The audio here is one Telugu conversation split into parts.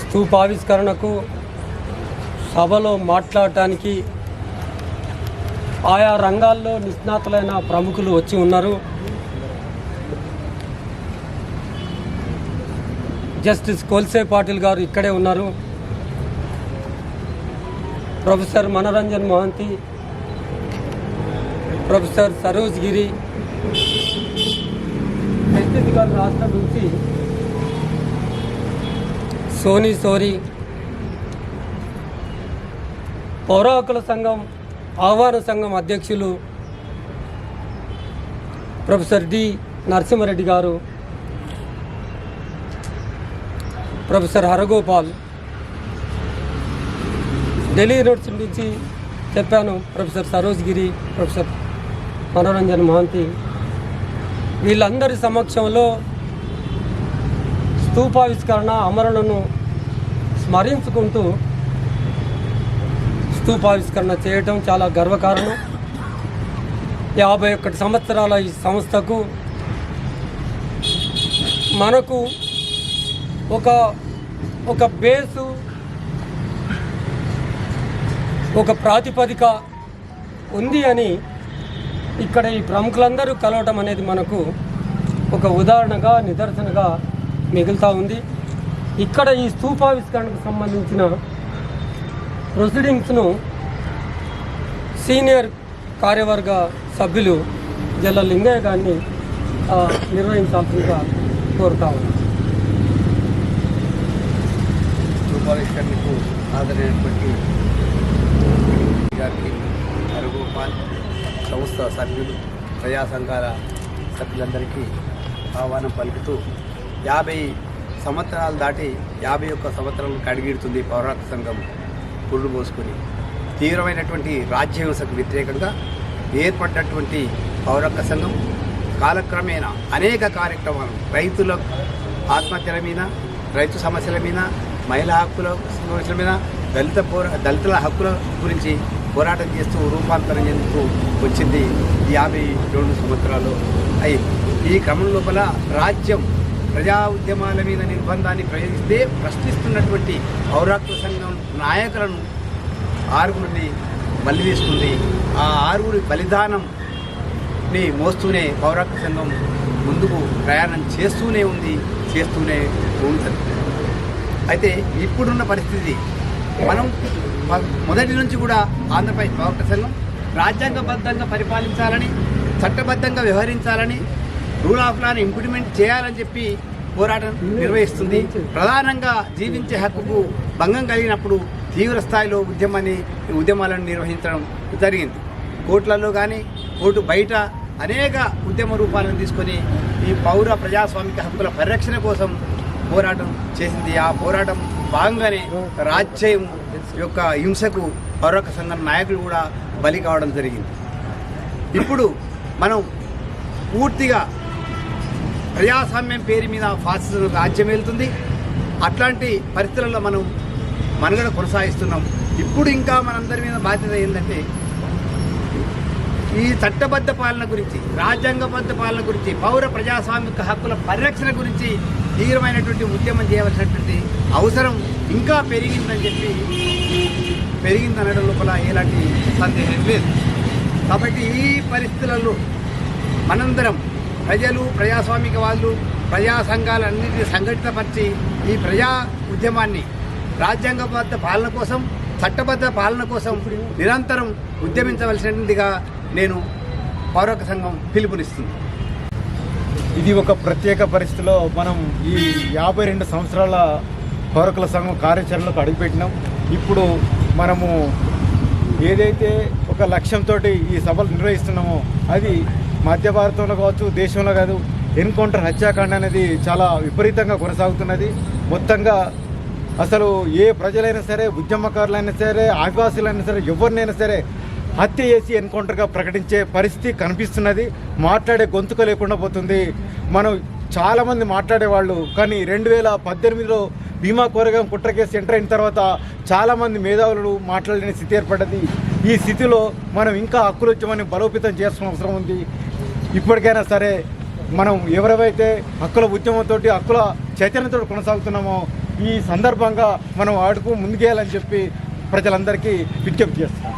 స్తూపావిష్కరణకు సభలో మాట్లాడటానికి ఆయా రంగాల్లో నిష్ణాతులైన ప్రముఖులు వచ్చి ఉన్నారు. జస్టిస్ కోల్సే పాటిల్ గారు ఇక్కడే ఉన్నారు. ప్రొఫెసర్ మనోరంజన్ మోహంతి, ప్రొఫెసర్ సరోజ్ గిరి, ఛత్తీస్గఢ్ రాష్ట్రం నుంచి సోనీ సోరి, పౌర హక్కుల సంఘం ఆహ్వాన సంఘం అధ్యక్షులు ప్రొఫెసర్ డి నరసింహారెడ్డి గారు, ప్రొఫెసర్ హరగోపాల్, ఢిల్లీ యూనివర్సిటీ నుంచి చెప్పాను ప్రొఫెసర్ సరోజ్ గిరి, ప్రొఫెసర్ మనోరంజన్ మోహంతి, వీళ్ళందరి సమక్షంలో స్తూపావిష్కరణ అమరులను స్మరించుకుంటూ స్తూపావిష్కరణ చేయటం చాలా గర్వకారణం. 51 సంవత్సరాల ఈ సంస్థకు మనకు ఒక బేసు, ఒక ప్రాతిపదిక ఉంది అని ఇక్కడ ఈ ప్రముఖులందరూ కలవటం అనేది మనకు ఒక ఉదాహరణగా, నిదర్శనగా మిగులుతూ ఉంది. ఇక్కడ ఈ స్తూపావిష్కరణకు సంబంధించిన ప్రొసీడింగ్స్ను సీనియర్ కార్యవర్గ సభ్యులు జల్ల లింగయ్య గారిని నిర్వహించాల్సిందిగా కోరుతా ఉన్నాం. స్తూపావిష్కరణకు హాజరైనటువంటి గారికి హరగోపాల్, సంస్థ సభ్యులు, ప్రజా సంఘాల సభ్యులందరికీ ఆహ్వానం పలుకుతూ 50 సంవత్సరాలు దాటి 51 సంవత్సరాలకు అడిగిడుతుంది పౌరహక్కు సంఘం పురుడు పోసుకొని తీవ్రమైనటువంటి రాజ్యహింసకు వ్యతిరేకంగా ఏర్పడినటువంటి పౌరహక్కు సంఘం కాలక్రమేణా అనేక కార్యక్రమాలు రైతుల ఆత్మహత్యల మీద, రైతు సమస్యల మీద, మహిళా హక్కుల సమస్యల మీద, దళితుల హక్కుల గురించి పోరాటం చేస్తూ రూపాంతరం చెందుతూ వచ్చింది 52 సంవత్సరాలు అయింది. ఈ క్రమం లోపల రాజ్యం ప్రజా ఉద్యమాల మీద నిర్బంధాన్ని ప్రశ్నిస్తున్నటువంటి పౌరహక్కు సంఘం నాయకులను 6 బలి తీసుకుంది. ఆ 6 బలిదానంని మోస్తూనే పౌరహక్కు సంఘం ముందుకు ప్రయాణం చేస్తూనే ఉంటుంది. అయితే ఇప్పుడున్న పరిస్థితి మనం మొదటి నుంచి కూడా ఆంధ్రప్రదేశ్ పౌరహక్కు సంఘం రాజ్యాంగబద్ధంగా పరిపాలించాలని, చట్టబద్ధంగా వ్యవహరించాలని, రూల్ ఆఫ్ లాని ఇంప్లిమెంట్ చేయాలని చెప్పి పోరాటం నిర్వహిస్తుంది. ప్రధానంగా జీవించే హక్కుకు భంగం కలిగినప్పుడు తీవ్ర స్థాయిలో ఉద్యమాలను నిర్వహించడం జరిగింది. కోర్టులలో కానీ, కోర్టు బయట అనేక ఉద్యమ రూపాలను తీసుకొని ఈ పౌర ప్రజాస్వామిక హక్కుల పరిరక్షణ కోసం పోరాటం చేసింది. ఆ పోరాటం భాగంగానే రాజ్యం యొక్క హింసకు పౌరహక్కు సంఘం నాయకులు కూడా బలి కావడం జరిగింది. ఇప్పుడు మనం పూర్తిగా ప్రజాస్వామ్యం పేరు మీద ఫాసిజం రాజ్యం వెళ్తుంది. అట్లాంటి పరిస్థితులలో మనం మనుగడ కొనసాగిస్తున్నాం. ఇప్పుడు ఇంకా మనందరి మీద బాధ్యత ఏంటంటే ఈ చట్టబద్ధ పాలన గురించి, రాజ్యాంగబద్ధ పాలన గురించి, పౌర ప్రజాస్వామిక హక్కుల పరిరక్షణ గురించి తీవ్రమైనటువంటి ఉద్యమం చేయవలసినటువంటి అవసరం ఇంకా పెరిగిందనడం లోపల ఎలాంటి సందేహం లేదు. కాబట్టి ఈ పరిస్థితులలో మనందరం ప్రజలు, ప్రజాస్వామికవాదులు, ప్రజా సంఘాలన్నింటినీ సంఘటితపరిచి ఈ ప్రజా ఉద్యమాన్ని రాజ్యాంగబద్ధ పాలన కోసం, చట్టబద్ధ పాలన కోసం నిరంతరం ఉద్యమించవలసినదిగా నేను పౌరహక్కు సంఘం పిలుపునిస్తుంది. ఇది ఒక ప్రత్యేక పరిస్థితిలో మనం ఈ 52 సంవత్సరాల పౌరహక్కుల సంఘం కార్యాచరణలోకి అడుగుపెట్టినాం. ఇప్పుడు మనము ఏదైతే ఒక లక్ష్యంతో ఈ సభలు నిర్వహిస్తున్నామో అది మధ్య భారతంలో కావచ్చు, దేశంలో కాదు, ఎన్కౌంటర్ హత్యాకాండ అనేది చాలా విపరీతంగా కొనసాగుతున్నది. మొత్తంగా అసలు ఏ ప్రజలైనా సరే, ఉద్యమకారులైనా సరే, ఆదివాసులైనా సరే, ఎవరినైనా సరే హత్య చేసి ఎన్కౌంటర్గా ప్రకటించే పరిస్థితి కనిపిస్తున్నది. మాట్లాడే గొంతుక లేకుండా పోతుంది. మనం చాలామంది మాట్లాడేవాళ్ళు, కానీ 2018లో భీమా కోరేగాం కుట్ర కేసు ఎంటర్ అయిన తర్వాత చాలామంది మేధావులు మాట్లాడలేని స్థితి ఏర్పడ్డది. ఈ స్థితిలో మనం ఇంకా హక్కుల ఉద్యమాన్ని బలోపేతం చేయాల్సిన అవసరం ఉంది. ఇప్పటికైనా సరే మనం ఎవరైతే హక్కుల ఉద్యమంతో, హక్కుల చైతన్యంతో కొనసాగుతున్నామో ఈ సందర్భంగా మనం ఆడుకు ముందుకేయాలని చెప్పి ప్రజలందరికీ విజ్ఞప్తి చేస్తున్నాం.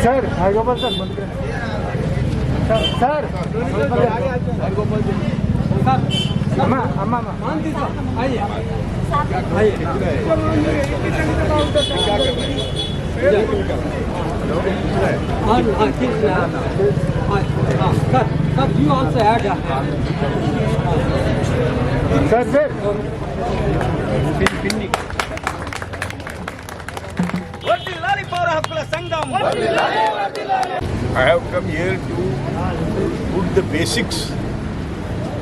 సార్ హరిగోపాల్ సార్ ముందుకు సార్ అమ్మా అమ్మా sir sir I have come here to put the basics,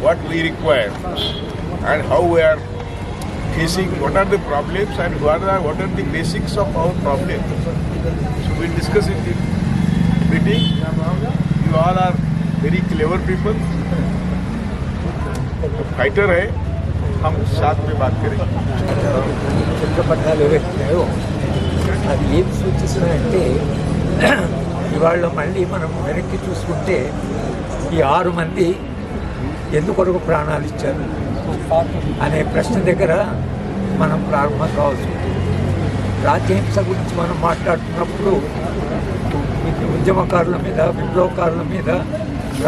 what we require and how we are facing, what are the problems and what are the basics of our problems. So we discuss it in meeting. You all are very clever people. Fighter है, हम साथ में बात करेंगे. పట్టాలు ఏవైతున్నాయో అది ఏం సూచిస్తున్నాయంటే ఇవాళ మళ్ళీ మనం వెనక్కి చూసుకుంటే ఈ 6 మంది ఎందుకొరకు ప్రాణాలు ఇచ్చారు అనే ప్రశ్న దగ్గర మనం ప్రారంభం కావాల్సి ఉంటుంది. రాజ్యహింస గురించి మనం మాట్లాడుతున్నప్పుడు ఉద్యమకారుల మీద విప్లవకారుల మీద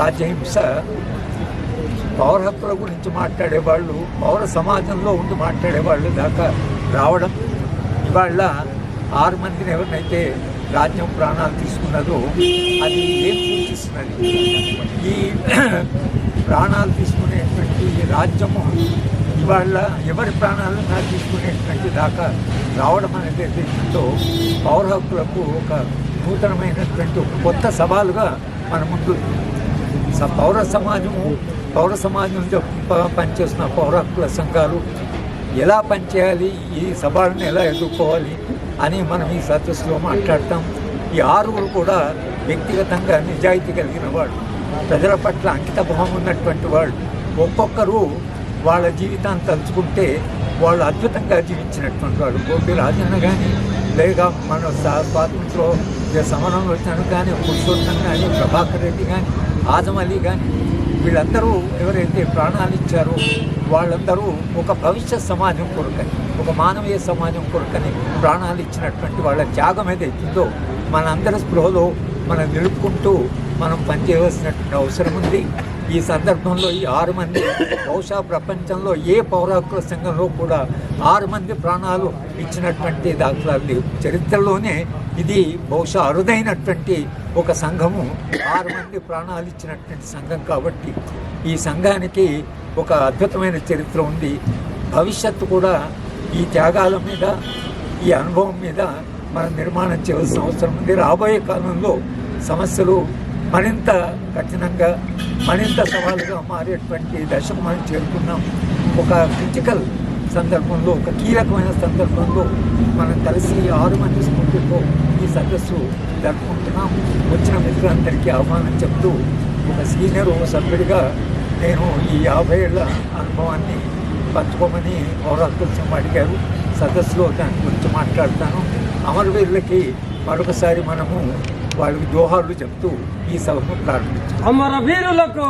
రాజ్యహింస, పౌర హక్కుల గురించి మాట్లాడేవాళ్ళు, పౌర సమాజంలో ఉండి మాట్లాడేవాళ్ళు దాకా రావడం, ఇవాళ 6 మందిని ఎవరినైతే రాజ్యం ప్రాణాలు తీసుకున్నదో అది ఏం సూచిస్తున్నది? ఈ ప్రాణాలు తీసుకునేటువంటి రాజ్యము ఇవాళ ఎవరి ప్రాణాలను తీసుకునేటువంటి దాకా రావడం అనేది ఏదైతుందో పౌర హక్కులకు ఒక నూతనమైనటువంటి ఒక కొత్త సవాలుగా మన ముందు పౌర సమాజంలో పనిచేస్తున్న పౌర హక్కుల సంఘాలు ఎలా పనిచేయాలి, ఈ సవాళ్ళను ఎలా ఎదుర్కోవాలి అని మనం ఈ సదస్సులో మాట్లాడతాం. ఈ 6 కూడా వ్యక్తిగతంగా నిజాయితీ కలిగిన వాళ్ళు, ప్రజల పట్ల అంకిత భావం ఉన్నటువంటి వాళ్ళు, ఒక్కొక్కరు వాళ్ళ జీవితాన్ని తలుచుకుంటే వాళ్ళు అద్భుతంగా జీవించినటువంటి వాళ్ళు. గోపి రాజన్న కానీ, లేక మన స్వాతంత్ర సమరంలో వచ్చిన కానీ, పురుషోత్తం కానీ, ప్రభాకర్ రెడ్డి కానీ, ఆజం అలీ కానీ, వీళ్ళందరూ ఎవరైతే ప్రాణాలు ఇచ్చారో వాళ్ళందరూ ఒక భవిష్యత్ సమాజం కొరకని, ఒక మానవీయ సమాజం కొరకని ప్రాణాలు ఇచ్చినటువంటి వాళ్ళ త్యాగం ఏదైతుందో మనందరి స్పృహలో మనం నిలుపుకుంటూ మనం పనిచేయవలసినటువంటి అవసరం ఉంది. ఈ సందర్భంలో ఈ 6 మంది బహుశా ప్రపంచంలో ఏ పౌర హక్కుల సంఘంలో కూడా 6 మంది ప్రాణాలు ఇచ్చినటువంటి దాఖలాలు లేవు. చరిత్రలోనే ఇది బహుశా అరుదైనటువంటి ఒక సంఘము, 6 మంది ప్రాణాలు ఇచ్చినటువంటి సంఘం. కాబట్టి ఈ సంఘానికి ఒక అద్భుతమైన చరిత్ర ఉంది. భవిష్యత్తు కూడా ఈ త్యాగాల మీద, ఈ అనుభవం మీద మనం నిర్మాణం చేయవలసిన అవసరం ఉంది. రాబోయే కాలంలో సమస్యలు మరింత కఠినంగా, మరింత సవాలుగా మారేటువంటి దశకు మనం చేరుకున్నాం. ఒక క్రిటికల్ సందర్భంలో, ఒక కీలకమైన సందర్భంలో మనం కలిసి 6 మంది స్ఫూర్తితో ఈ సదస్సు జరుపుకుంటున్నాం. వచ్చిన మిత్రులందరికీ ఆహ్వానం చెప్తూ ఒక సీనియర్ సభ్యుడిగా నేను ఈ 50 ఏళ్ల అనుభవాన్ని పంచుకోమని పౌర హక్కుల సంఘం అడిగారు. సదస్సులో దాని గురించి మాట్లాడతాను. అమరవీరులకి మరొకసారి మనము వాళ్ళకి జోహార్లు చెప్తూ ఈ సభను ప్రారంభించాం. అమరవీరులకు